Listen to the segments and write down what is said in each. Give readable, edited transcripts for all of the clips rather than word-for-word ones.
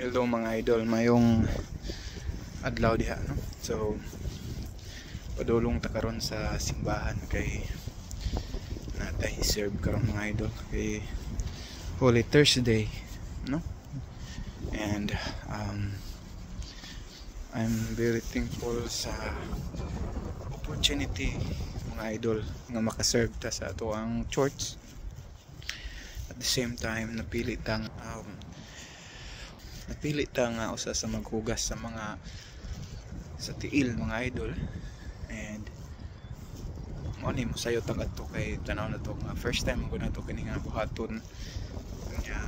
Hello mga idol, mayong adlaw diha, no? So padulong ta karon sa simbahan kay natay serve karon mga idol kay Holy Thursday, no? And I'm very thankful sa opportunity mga idol nga makaserve ta sa ato ang church. At the same time napili tang nga usa sa maghugas sa mga sa tiil mga idol, and mo ni mo sayo tag adto kay tanaw na to nga first time ko na to kini nga buhaton nga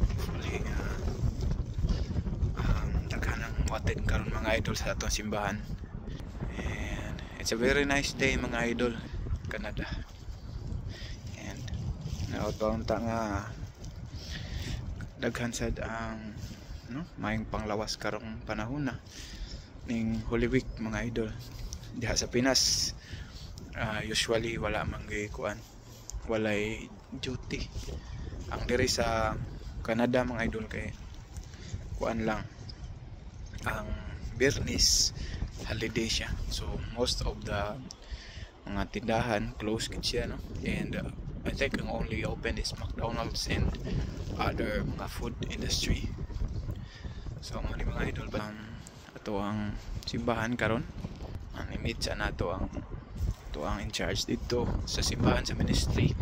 hopefully daghanang mo-attend karon mga idol sa atong simbahan. And it's a very nice day mga idol, Canada. And nautaon ta nga daghan sad ang mayong panglawas karong panahon na ning Holy Week mga idol. Diha sa Pinas usually wala man kuan, walay duty. Ang diri sa Canada mga idol kay kuan lang ang Biyernes holiday siya, so most of the mga tindahan close gid siya, no? And I think ang only open is McDonald's and other mga food industry. So mga idol, ato ang simbahan karon ni-meet sa nato ang in charge dito sa simbahan sa ministry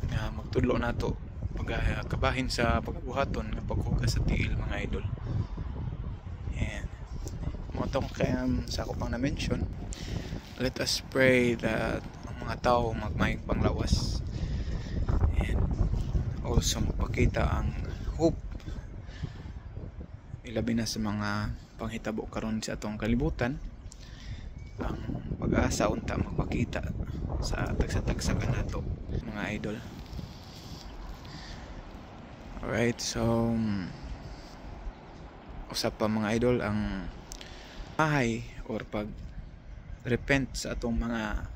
nga magtudlo nato pagkabahin sa pagbuhaton nga paghugas sa tiil mga idol. And mo tong sa ako pang na-mention, let us pray that ang mga tao magmayong panglawas and also magpakita ang hope ilabi na sa mga panghitabo karon sa atong kalibutan. Ang pag-asa unta magpakita sa tagsa-tagsa kanato mga idol. Alright, so usap pa mga idol ang mahay or pag repent sa atong mga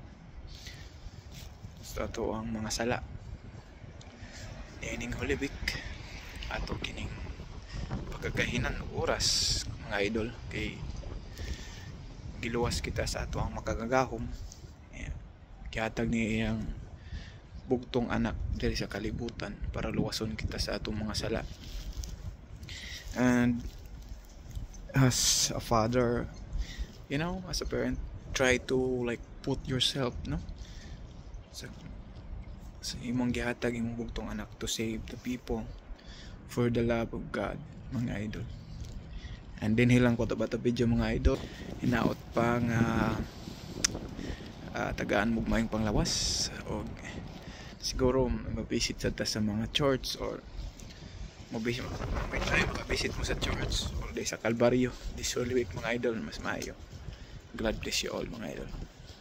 sala ining Holy Week ato kining pagkakahinan oras mga idol, kay giluwas kita sa ato ang makagagahom. Kihatag ni iyang bugtong anak diri sa kalibutan para luwason kita sa atong mga sala. And as a father, as a parent, try to like put yourself, sa imong gihatag imong bugtong anak to save the people for the love of God mga idol. And then hilang ko ta video mga idol, hinaot pa nga tagaan mo mayong panglawas o siguro mabisit sa mga church or mabisit mo sa church or sa Calvario this Holy Week mga idol, mas maayo. God bless you all mga idol.